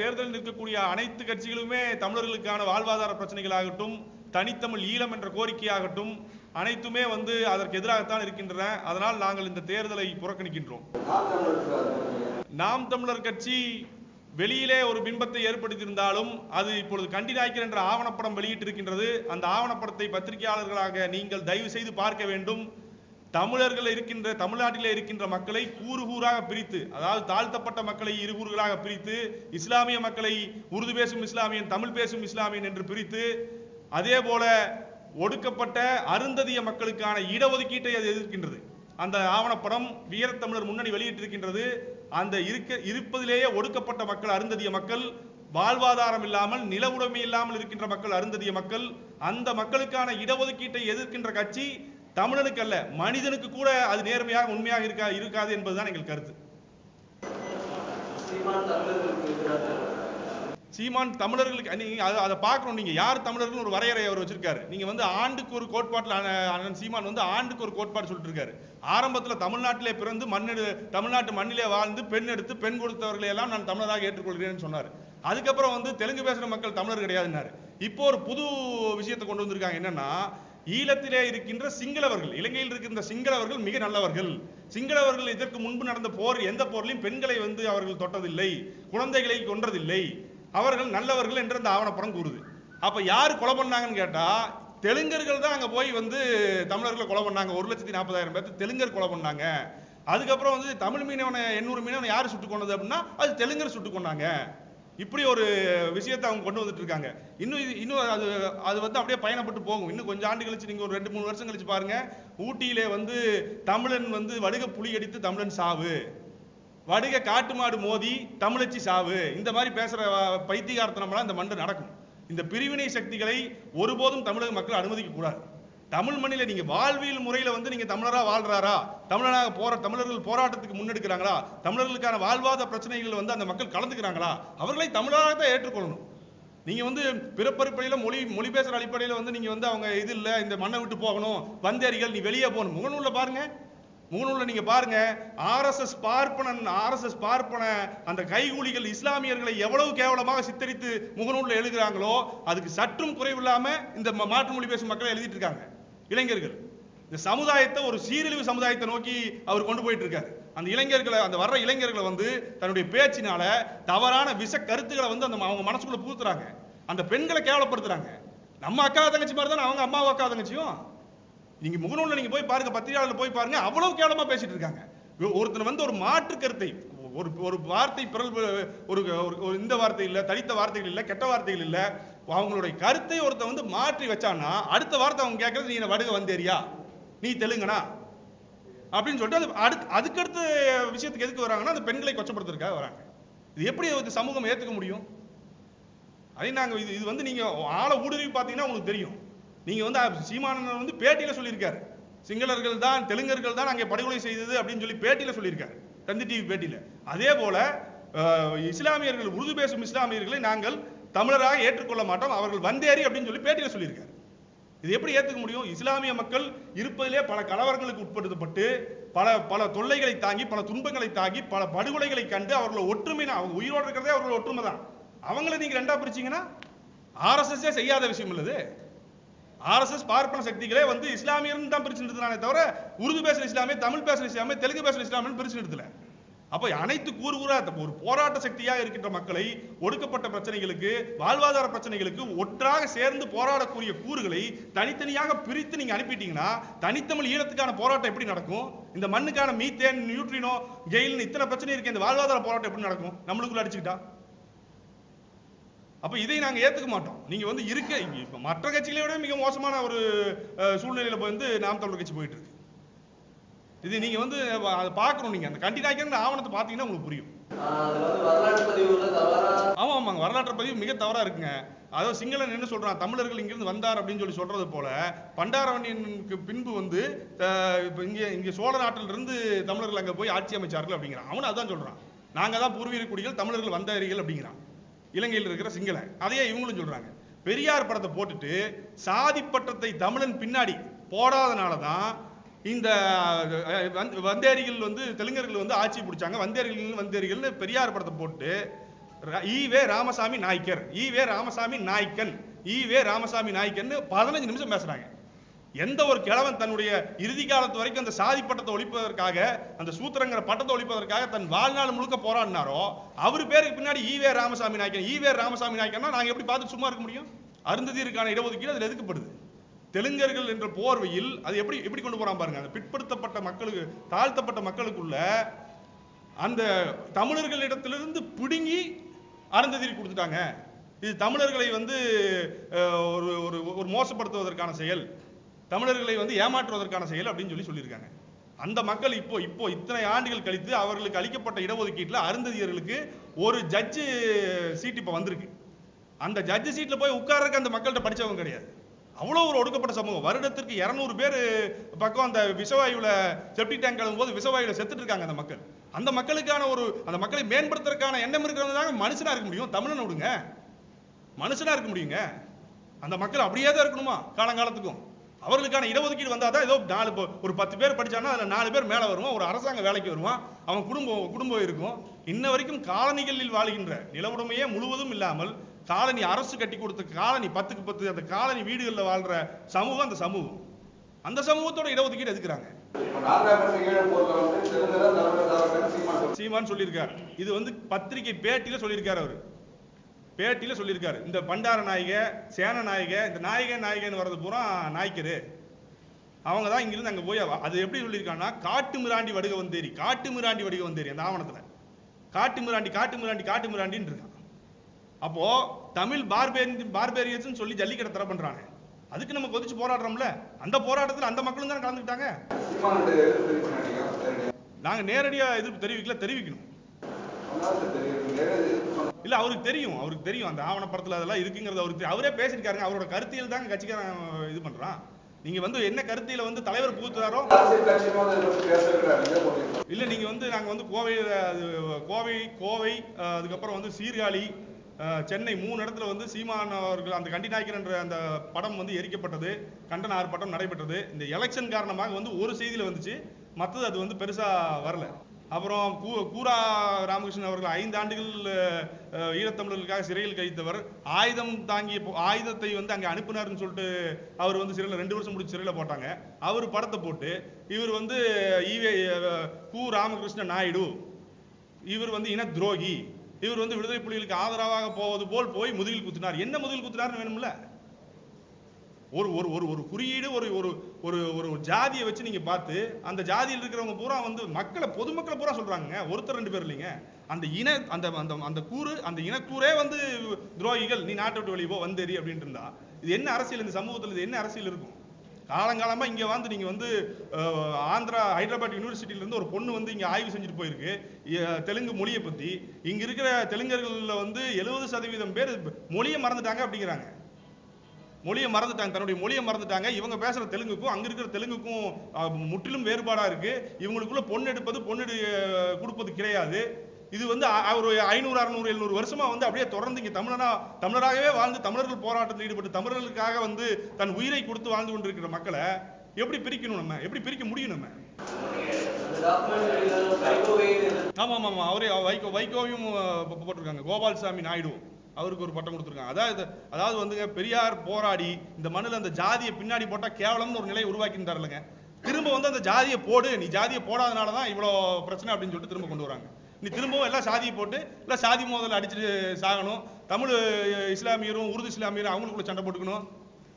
தேர்தலில் நிற்கக்கூடிய அனைத்து கட்சிகளுமே தமிழர்களுக்கான வாழ்வாதார பிரச்சனைகளாகட்டும், தனித்தமிழ் ஈழம் என்ற கோரிக்கையாகட்டும் அனைத்துமே அதற்கு எதிராகத்தான் இருக்கின்றன. அதனால் நாங்கள் இந்த தேர்தலை புறக்கணிக்கின்றோம். நாம் தமிழர் கட்சி வெளியிலே ஒரு பிம்பத்தை ஏற்படுத்தியிருந்தாலும் அது இப்பொழுது கண்டிநாயக்கர் என்ற ஆவணப்படம் வெளியிட்டிருக்கின்றது. அந்த ஆவணப்படத்தை பத்திரிகையாளர்களாக நீங்கள் தயவு செய்து பார்க்க வேண்டும். தமிழர்கள் இருக்கின்ற தமிழ்நாட்டிலே இருக்கின்ற மக்களை கூறு கூறாக பிரித்து, அதாவது தாழ்த்தப்பட்ட மக்களை இரு கூறுகளாக பிரித்து, இஸ்லாமிய மக்களை உருது பேசும் இஸ்லாமியன், தமிழ் பேசும் இஸ்லாமியன் என்று பிரித்து, அதே போல ஒடுக்கப்பட்ட அருந்ததிய மக்களுக்கான இடஒதுக்கீட்டை அது எதிர்க்கின்றது. அந்த ஆவணப்படம் வீரத்தமிழர் முன்னணி வெளியிட்டிருக்கின்றது. அந்த இருப்பதிலேயே ஒடுக்கப்பட்ட மக்கள், அருந்ததிய மக்கள், வாழ்வாதாரம் இல்லாமல் நில உடைமை இல்லாமல் இருக்கின்ற மக்கள், அருந்ததிய மக்கள், அந்த மக்களுக்கான இடஒதுக்கீட்டை எதிர்க்கின்ற கட்சி தமிழனுக்கு அல்ல, மனிதனுக்கு கூட அது நேர்மையாக உண்மையாக இருக்காது என்பதுதான் எங்கள் கருத்து. சீமான் தமிழர்களுக்கு நீங்க அதை பார்க்கணும். நீங்க யார் தமிழர்கள் ஒரு வரையறை அவர் வச்சிருக்காரு. நீங்க ஆண்டுக்கு ஒரு கோட்பாட்டில் அண்ணன் சீமான் ஆண்டுக்கு ஒரு கோட்பாடு சொல்லிட்டு இருக்காரு. ஆரம்பத்தில் தமிழ்நாட்டிலே பிறந்து தமிழ்நாட்டு மண்ணிலே வாழ்ந்து பெண் எடுத்து பெண் கொடுத்தவர்களை எல்லாம் நான் தமிழராக ஏற்றுக்கொள்கிறேன்னு சொன்னார். அதுக்கப்புறம் தெலுங்கு பேசுற மக்கள் தமிழர் கிடையாதுன்னாரு. இப்போ ஒரு புது விஷயத்தை கொண்டு வந்திருக்காங்க. என்னன்னா, ஈழத்திலே இருக்கின்ற சிங்களவர்கள், இலங்கையில் இருக்கின்ற சிங்களவர்கள் மிக நல்லவர்கள். சிங்களவர்கள் இதற்கு முன்பு நடந்த போர், எந்த போர்லையும் பெண்களை அவர்கள் தொட்டதில்லை, குழந்தைகளை கொன்றதில்லை, அவர்கள் நல்லவர்கள் என்று அந்த ஆவணப்படம் கூறுது. அப்ப யாரு கொலை பண்ணாங்கன்னு கேட்டா, தெலுங்கர்கள் தான் அங்க போய் தமிழர்களை கொலை பண்ணாங்க. 1,40,000 பேர் தெலுங்கர் கொலை பண்ணாங்க. அதுக்கப்புறம் தமிழ் மீனவனை 800 மீனவனை யாரு சுட்டுக் கொண்டது அப்படின்னா அது தெலுங்கர் சுட்டுக் கொண்டாங்க. இப்படி ஒரு விஷயத்தை அவங்க கொண்டு வந்துட்டு இருக்காங்க. இன்னும் அது அப்படியே பயணப்பட்டு போகும். இன்னும் கொஞ்சம் ஆண்டு கழிச்சு, நீங்க ஒரு 2-3 வருஷம் கழிச்சு பாருங்க, ஊட்டியிலே தமிழன் வடுக புலி அடித்து தமிழன் சாவு, வடுக காட்டு மாடு மோதி தமிழச்சி சாவு, இந்த மாதிரி பேசுற பைத்தியகார்த்தனமெல்லாம் இந்த மண்டு நடக்கும். இந்த பிரிவினை சக்திகளை ஒருபோதும் தமிழக மக்கள் அனுமதிக்க கூடாது. தமிழ் மண்ணில நீங்க வாழ்வியல் முறையில நீங்க தமிழரா வாழ்றாரா, தமிழர்கள் போராட்டத்துக்கு முன்னெடுக்கிறாங்களா, தமிழர்களுக்கான வாழ்வாத பிரச்சனைகள் அந்த மக்கள் கலந்துக்கிறாங்களா, அவர்களை தமிழராக தான் ஏற்றுக்கொள்ளணும். நீங்க பிறப்பறிப்படையில மொழி பேசுற அடிப்படையில நீங்க அவங்க இது இல்ல, இந்த மண்ணை விட்டு போகணும், வந்தேரிகள் நீ வெளியே போகணும். முகநூல்ல பாருங்க, முகநூல்ல நீங்க பாருங்க, ஆர்எஸ்எஸ் பார்ப்பன அந்த கைகூலிகள் இஸ்லாமியர்களை எவ்வளவு கேவலமாக சித்தரித்து முகநூல்ல எழுதுகிறாங்களோ அதுக்கு சற்றும் குறைவில்லாம இந்த மாற்று மொழி பேசும் மக்களை எழுதிட்டு இருக்காங்க. இளைஞர்கள் இந்த சமுதாயத்தை ஒரு சீரழிவு சமுதாயத்தை நோக்கி அவர் கொண்டு போயிட்டு இருக்காரு. அந்த இளைஞர்களை, அந்த வர்ற இளைஞர்களை தன்னுடைய பேச்சினால தவறான விஷ கருத்துக்களை அவங்க மனசுக்குள்ள பூத்துறாங்க. அந்த பெண்களை கேவலப்படுத்துறாங்க. நம்ம அக்கா தங்கச்சி மாதிரி தான் அவங்க அம்மா அக்கா தங்கச்சியும். நீங்க முகநூல்ல நீங்க போய் பாருங்க, பத்திரிகையாளர் போய் பாருங்க, அவ்வளவு கேவலமா பேசிட்டு இருக்காங்க. ஒருத்தர் ஒரு மாற்று கருத்தை, ஒரு வார்த்தை பிறல், ஒரு இந்த வார்த்தை இல்ல, தடித்த வார்த்தைகள் இல்ல, கெட்ட வார்த்தைகள் இல்ல, அவங்களுடைய கருத்தை ஒருத்தர் மாற்றி வச்சான்னா அடுத்த வார்த்தை அவங்க கேட்கறது, நீ வடுக வந்தேரியா, நீ தெலுங்கனா அப்படின்னு சொல்லிட்டு அதுக்கடுத்த விஷயத்துக்கு எதுக்கு வராங்கன்னா அந்த பெண்களை கொச்சப்படுத்துறதுக்காக வராங்க. இது எப்படி சமூகம் ஏத்துக்க முடியும்? அதை நாங்க இது நீங்க ஆள ஊடுருவி பார்த்தீங்கன்னா உங்களுக்கு தெரியும். நீங்க சீமானன் பேட்டியில சொல்லியிருக்காரு, சிங்களர்கள் தான் தெலுங்கர்கள் தான் அங்கே படுகொலை செய்தது அப்படின்னு சொல்லி பேட்டியில சொல்லியிருக்காரு, தந்தி டிவி பேட்டியில. அதே போல இஸ்லாமியர்கள், உருது பேசும் இஸ்லாமியர்களை நாங்கள் தமிழராக ஏற்றுக்கொள்ள மாட்டோம், அவர்கள் வந்தேரி அப்படின்னு சொல்லி பேட்டியில சொல்லியிருக்காரு. இது எப்படி ஏற்றுக்க முடியும்? இஸ்லாமிய மக்கள் இருப்பதிலே பல கலவரங்களுக்கு உட்படுத்தப்பட்டு பல தொல்லைகளை தாங்கி, பல துன்பங்களை தாங்கி, பல படுகொலைகளை கண்டு அவர்கள் ஒற்றுமை, அவங்க உயிரோடு இருக்கிறதே அவர்கள் ஒற்றுமை தான். அவங்களை நீங்க ரெண்டா பிரிச்சீங்கன்னா ஆர்எஸ்எஸ் செய்யாத விஷயம் இல்லது. ஆர்எஸ்எஸ் பார்ப்பன சக்திகளே இஸ்லாமியர்னு தான் பிரிச்சு நிறுத்தினானே தவிர உருது பேசுற இஸ்லாமிய, தமிழ் பேசுற இஸ்லாமிய, தெலுங்கு பேசுற இஸ்லாமியன்னு பிரிச்சு நிறுத்தல. அப்ப அனைத்து கூறுகூறா ஒரு போராட்ட சக்தியாக இருக்கின்ற மக்களை ஒடுக்கப்பட்ட பிரச்சனைகளுக்கு, வாழ்வாதார பிரச்சனைகளுக்கு ஒன்றாக சேர்ந்து போராடக்கூடிய கூறுகளை தனித்தனியாக பிரித்து நீங்க அனுப்பிட்டீங்கன்னா தனித்தமிழ் ஈழத்துக்கான போராட்டம் எப்படி நடக்கும்? இந்த மண்ணுக்கான மீத்தேன், நியூட்ரினோ, கெயில் இத்தனை பிரச்சனை இருக்கு, இந்த வாழ்வாதார போராட்டம் எப்படி நடக்கும் நம்மளுக்குள்ள அடிச்சுக்கிட்டா? அப்ப இதை நாங்க ஏத்துக்க மாட்டோம். நீங்க இருக்க மற்ற கட்சிகளை விட மிக மோசமான ஒரு சூழ்நிலையில நாம் தமிழர் கட்சி போயிட்டு இருக்கு. இது நீங்க அதை பார்க்கணும். நீங்க அந்த கண்டிநாயக்கர் ஆவணத்தை பாத்தீங்கன்னா உங்களுக்கு புரியும். ஆமாங்க, வரலாற்று பதிவு மிக தவறா இருக்குங்க. அதாவது சிங்களன் என்ன சொல்றான், தமிழர்கள் இங்கிருந்து வந்தார் அப்படின்னு சொல்றது போல பண்டாரவணியனுக்கு பின்பு இங்க சோழ நாட்டில இருந்து தமிழர்கள் அங்க போய் ஆட்சி அமைச்சார்கள் அப்படிங்கிறான். அவனு அதான் சொல்றான், நாங்க தான் பூர்வீக குடிகள், தமிழர்கள் வந்தாரிகள் அப்படிங்கிறான். இலங்கையில் இருக்கிற சிங்கள அதையே இவங்களும் சொல்றாங்க. பெரியார் படத்தை போட்டுட்டு சாதி பட்டத்தை தமிழன் பின்னாடி போடாதனாலதான் இந்த வந்தேரிகள் தெலுங்கர்கள் ஆட்சி பிடிச்சாங்க. வந்தேரிகள் பெரியார் படத்தை போட்டு ஈவே ராமசாமி நாய்க்கர், ஈவே ராமசாமி நாய்க்கன், ஈவே ராமசாமி நாய்க்கன் 15 நிமிஷம் பேசுறாங்க. எந்த ஒரு கிழவன் தன்னுடைய இறுதி காலத்து வரைக்கும் அந்த சாதி பட்டத்தை ஒழிப்பதற்காக, அந்த சூத்திரங்கிற பட்டத்தை ஒழிப்பதற்காக தன் வாழ்நாள் முழுக்க போராடினாரோ அவரு பேருக்கு பின்னாடி ஈவே ராமசாமி நாய்க்கன், ஈவே ராமசாமி நாய்க்கன்னா நாங்க எப்படி பார்த்து சும்மா இருக்க முடியும்? அருந்ததியருக்கான இடஒதுக்கீடு அதில் எதுக்கப்படுது? தெலுங்கர்கள் என்ற போர்வையில் அது எப்படி கொண்டு போறான் பாருங்க. அந்த பிற்படுத்தப்பட்ட மக்களுக்கு, தாழ்த்தப்பட்ட மக்களுக்குள்ள அந்த தமிழர்களிடத்திலிருந்து பிடுங்கி அருந்ததியர் கொடுத்துட்டாங்க. இது தமிழர்களை வந்து ஒரு மோசப்படுத்துவதற்கான செயல், தமிழர்களை வந்து ஏமாற்றுவதற்கான செயல் அப்படின்னு சொல்லியிருக்காங்க. அந்த மக்கள் இப்போ இத்தனை ஆண்டுகள் கழித்து அவர்களுக்கு அளிக்கப்பட்ட இடஒதுக்கீட்டில் அருந்ததியர்களுக்கு ஒரு ஜட்ஜு சீட் இப்போ வந்திருக்கு. அந்த ஜட்ஜு சீட்டில் போய் உட்கார்றதுக்கு அந்த மக்கள்கிட்ட படித்தவங்க கிடையாது. அவ்வளோ ஒரு ஒடுக்கப்பட்ட சமூகம். வருடத்திற்கு 200 பேர் பக்கம் அந்த விஷவாயுவில் செப்டிக் டேங்க் கலவும் போது விஷவாயுவில் செத்துட்டு இருக்காங்க அந்த மக்கள். அந்த மக்களுக்கான அந்த மக்களை மேம்படுத்துறதுக்கான எண்ணம் இருக்கிறவங்க தாங்க மனுஷனா இருக்க முடியும். தமிழனை விடுங்க, மனுஷனா இருக்க முடியுங்க. அந்த மக்கள் அப்படியே தான் இருக்கணுமா காலங்காலத்துக்கும்? அவர்களுக்கான இடஒதுக்கீடு வந்தால் தான் ஏதோ ஒரு 10 பேர் படிச்சானா அதில் 4 பேர் மேலே வருவான், ஒரு அரசாங்க வேலைக்கு வருவான், அவன் குடும்பம் இருக்கும். இன்ன வரைக்கும் காலனிகளில் வாழ்கின்ற நிலவுடைமையே முழுவதும் இல்லாமல் காலனி அரசு கட்டி கொடுத்த காலனி 10க்கு 10 அந்த காலனி வீடுகளில் வாழ்ற சமூகம் அந்த சமூகத்தோட இடஒதுக்கீடு எதுக்குறாங்க? சீமான் சொல்லியிருக்காரு. இது வந்து பத்திரிகை பேட்டியில சொல்லியிருக்காரு. அவர் பேட்டியில சொல்லியிருக்காரு. இந்த பண்டார நாயக, சேன நாயக, இந்த நாயகன்னு வர்றது பூரா நாய்க்கரு, அவங்க தான் இங்கிருந்து அங்கே போய் அது எப்படி சொல்லியிருக்காங்கன்னா காட்டு மிராண்டி வடுக வந்தேரி அந்த ஆவணத்தில் காட்டு மிராண்டின்னு இருக்கான். அப்போ தமிழ் பார்பேரியன்ஸ் சொல்லி ஜல்லிக்கட்டை தர பண்றாங்க. அதுக்கு நம்ம கொதிச்சு போராடுறோம்ல, அந்த போராட்டத்தில் அந்த மக்களும் தான் கலந்துக்கிட்டாங்க. நாங்க நேரடியா எதிர்ப்பு தெரிவிக்கணும் இல்ல. அவருக்கு தெரியும் அந்த ஆவணப்படத்தில் அதெல்லாம் இருக்குங்கிறது அவருக்கு அவரே பேசியிருக்காருங்க. அவரோட கருத்தியல் தாங்க கட்சிக்காரன் இது பண்றான். நீங்க வந்து என்ன கருத்தியில வந்து தலைவர் புகுத்துறாரோ இல்ல, நீங்க வந்து நாங்க வந்து கோவை அதுக்கப்புறம் வந்து சீர்காழி, சென்னை 3 இடத்துல வந்து சீமான் அவர்கள் அந்த கண்டிநாயக்கர் என்ற அந்த படம் வந்து எரிக்கப்பட்டது, கண்டன ஆர்ப்பாட்டம் நடைபெற்றது. இந்த எலெக்ஷன் காரணமாக வந்து ஒரு செய்தியில வந்துச்சு, மற்றது அது வந்து பெருசா வரல. அப்புறம் கூரா ராமகிருஷ்ணன் அவர்கள் 5 ஆண்டுகள் ஈழத்தமிழர்களுக்காக சிறையில் கழித்தவர், ஆயுதம் தாங்கிய ஆயுதத்தை வந்து அங்கே அனுப்பினார்னு சொல்லிட்டு அவர் வந்து சிறையில் 2 வருஷம் முடிச்சு சிறையில் போட்டாங்க. அவர் படத்தை போட்டு இவர் வந்து ராமகிருஷ்ண நாயுடு, இவர் வந்து இன துரோகி, இவர் வந்து விடுதலை புலிகளுக்கு ஆதரவாக போவது போல் போய் முதுகில் குத்தினார். என்ன முதுகில் குத்தினார்னு வேணும்ல? ஒரு குறியீடு, ஒரு ஜாதியை வச்சு நீங்க பார்த்து அந்த ஜாதியில் இருக்கிறவங்க பூரா வந்து பொதுமக்களை பூரா சொல்றாங்க. ஒருத்தர் 2 பேர் இல்லைங்க. அந்த இனக்கூறே வந்து துரோகிகள், நீ நாட்டை விட்டு வெளியே போ, வந்தேரி அப்படின்ட்டு இருந்தா இது என்ன அரசியல்? இந்த சமூகத்தில் இது என்ன அரசியல் இருக்கும்? காலங்காலமா இங்க வந்து நீங்க வந்து ஆந்திரா ஹைதராபாத் யூனிவர்சிட்டியில இருந்து ஒரு பொண்ணு வந்து இங்க ஆய்வு செஞ்சுட்டு போயிருக்கு தெலுங்கு மொழியை பத்தி. இங்க இருக்கிற தெலுங்கர்கள்ல வந்து 70% பேர் மொழியை மறந்துட்டாங்க அப்படிங்கிறாங்க. தன்னுடைய மொழியை மறந்துட்டாங்க. இவங்க பேசுற தெலுங்குக்கும் அங்க இருக்கிற தெலுங்குக்கும் முற்றிலும் வேறுபாடா இருக்கு. இவங்களுக்குள்ள பொண்ணு கொடுப்பது கிடையாது. இது வந்து ஒரு 500, 600, 700 வருஷமா வந்து அப்படியே தொடர்ந்து இங்க தமிழராகவே வாழ்ந்து தமிழர்கள் போராட்டத்தில் ஈடுபட்டு தமிழர்களுக்காக வந்து தன் உயிரை கொடுத்து வாழ்ந்து கொண்டிருக்கிற மக்களை எப்படி பிரிக்கணும்? நம்ம எப்படி பிரிக்க முடியும்? நம்ம ஆமா அவரே வைகோவையும் போட்டிருக்காங்க. கோபால்சாமி நாயுடு அவருக்கு ஒரு பட்டம் கொடுத்துருக்காங்க. அதாவது வந்துங்க பெரியார் போராடி இந்த மண்ணில் அந்த ஜாதியை பின்னாடி போட்டா கேவலம்னு ஒரு நிலையை உருவாக்கிட்டார் இல்லைங்க. திரும்ப வந்து அந்த ஜாதியை போடு, நீ ஜாதியை போடாதனால தான் இவ்வளோ பிரச்சனை அப்படின்னு சொல்லிட்டு திரும்ப கொண்டு வராங்க. நீ திரும்பவும் எல்லாம் சாதியை போட்டு எல்லாம் சாதி மோதல் அடிச்சுட்டு சாகணும், தமிழ் இஸ்லாமியரும் உருது இஸ்லாமியரும் அவங்களுக்குள்ள சண்டை போட்டுக்கணும்,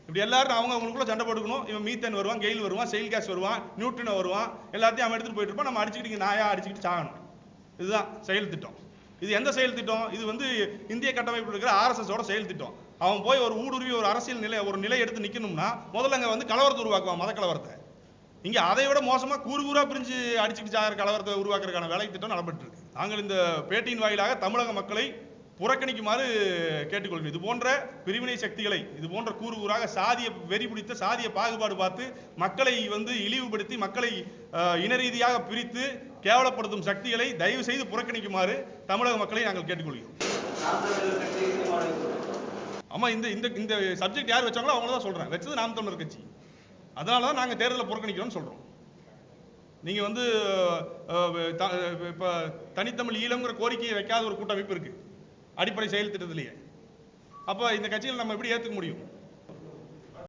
இப்படி எல்லாரும் அவங்களுக்குள்ள சண்டை போட்டுக்கணும். இவன் மீத்தன் வருவான், கெயில் வருவான், செயில் கேஸ் வருவான், நியூட்ரினோ வருவான், எல்லாத்தையும் அவன் எடுத்துட்டு போயிட்டு இருப்பான். நம்ம அடிச்சுக்கிட்டு நாயா அடிச்சுக்கிட்டு சாகணும். இதுதான் செயல் திட்டம். இது எந்த செயல் திட்டம்? இது வந்து இந்திய கட்டமைப்பில் இருக்கிற RSS செயல் திட்டம். அவன் போய் ஒரு ஊடுருவி ஒரு அரசியல் நிலை எடுத்து நிக்கணும்னா முதல்ல அங்க வந்து கலவரத்தை உருவாக்குவான், மத கலவரத்தை. இங்க அதை விட மோசமா கூறுகூறா பிரிஞ்சு அடிச்சுட்டு சாகிற கலவரத்தை உருவாக்குறதுக்கான வேலை திட்டம் நடைபெற்று இருக்கு. நாங்கள் இந்த பேட்டியின் வாயிலாக தமிழக மக்களை புறக்கணிக்குமாறு கேட்டுக்கொள்கிறோம். இது போன்ற பிரிவினை சக்திகளை, இது போன்ற கூறுகூறாக சாதிய வெறி பிடித்த சாதிய பாகுபாடு பார்த்து மக்களை வந்து இழிவுபடுத்தி மக்களை இன ரீதியாக பிரித்து கேவலப்படுத்தும் சக்திகளை தயவு செய்து புறக்கணிக்குமாறு தமிழக மக்களை நாங்கள் கேட்டுக்கொள்கிறோம். ஆமா, இந்த சப்ஜெக்ட் யார் வச்சாங்களோ அவங்கள தான் சொல்றேன். வச்சது நாம் தமிழர் கட்சி. அதனால தான் நாங்கள் தேர்தலை புறக்கணிக்கிறோம்னு சொல்றோம். நீங்க வந்து இப்ப தனித்தமிழ் ஈழம்ங்கிற கோரிக்கையை வைக்காத ஒரு கூட்டமைப்பு இருக்கு. அடிப்படை செயல் திட்டத்திலேயே. அப்ப இந்த கட்சிகளை நம்ம எப்படி ஏத்துக்க முடியும்?